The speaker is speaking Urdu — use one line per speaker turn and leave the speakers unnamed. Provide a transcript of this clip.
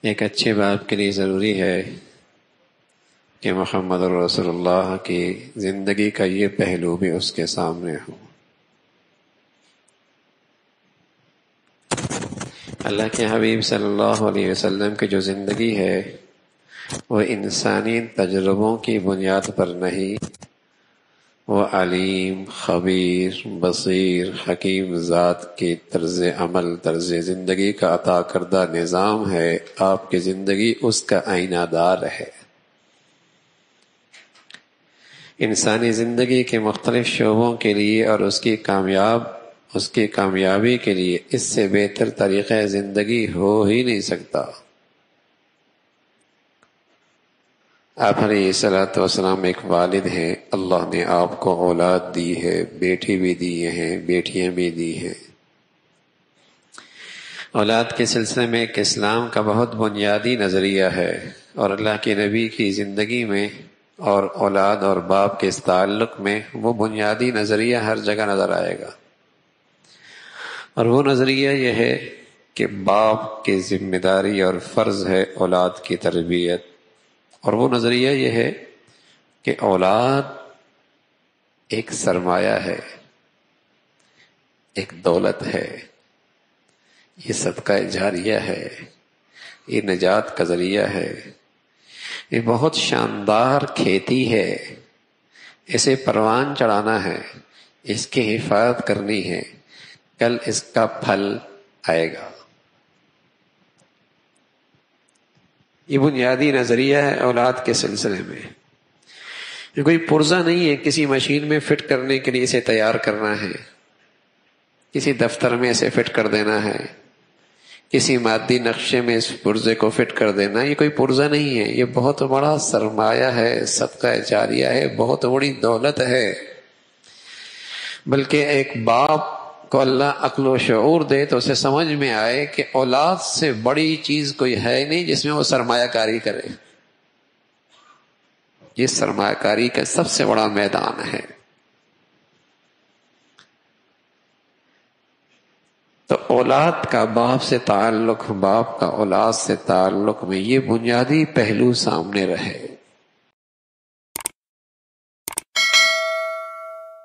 ایک اچھے باپ کے لیے ضروری ہے کہ محمد رسول اللہ کی زندگی کا یہ پہلو بھی اس کے سامنے ہو۔ اللہ کے حبیب صلی اللہ علیہ وسلم کی جو زندگی ہے وہ انسانی تجربوں کی بنیاد پر نہیں، وہ علیم، خبیر، بصیر، حکیم ذات کی طرز عمل، طرز زندگی کا عطا کردہ نظام ہے۔ آپ کی زندگی اس کا آئینہ دار ہے۔ انسانی زندگی کے مختلف شعبوں کے لیے اور اس کی کامیابی کے لیے اس سے بہتر طریقہ زندگی ہو ہی نہیں سکتا۔ آپ علیہ الصلوۃ والسلام ایک والد ہیں، اللہ نے آپ کو اولاد دی ہے، بیٹی بھی دی ہیں، بیٹیاں بھی دی ہیں۔ اولاد کے سلسلے میں ایک اسلام کا بہت بنیادی نظریہ ہے، اور اللہ کے نبی کی زندگی میں اور اولاد اور باپ کے اس تعلق میں وہ بنیادی نظریہ ہر جگہ نظر آئے گا، اور وہ نظریہ یہ ہے کہ باپ کی ذمہ داری اور فرض ہے اولاد کی تربیت، اور وہ نظریہ یہ ہے کہ اولاد ایک سرمایہ ہے، ایک دولت ہے، یہ صدقہ جاریہ ہے، یہ نجات کا ذریعہ ہے، یہ بہت شاندار کھیتی ہے، اسے پروان چڑھانا ہے، اس کی حفاظت کرنی ہے، کل اس کا پھل آئے گا۔ یہ بنیادی نظریہ ہے اولاد کے سلسلے میں۔ یہ کوئی پرزہ نہیں ہے کسی مشین میں فٹ کرنے کے لیے اسے تیار کرنا ہے، کسی دفتر میں اسے فٹ کر دینا ہے، کسی مادی نقشے میں اس پرزے کو فٹ کر دینا۔ یہ کوئی پرزہ نہیں ہے، یہ بہت بڑا سرمایہ ہے، صدقہ جاریہ ہے، بہت بڑی دولت ہے۔ بلکہ ایک باپ کو اللہ عقل و شعور دے تو اسے سمجھ میں آئے کہ اولاد سے بڑی چیز کوئی ہے نہیں جس میں وہ سرمایہ کاری کرے۔ یہ سرمایہ کاری کا سب سے بڑا میدان ہے۔ تو اولاد کا باپ سے تعلق، باپ کا اولاد سے تعلق میں یہ بنیادی پہلو سامنے رہے۔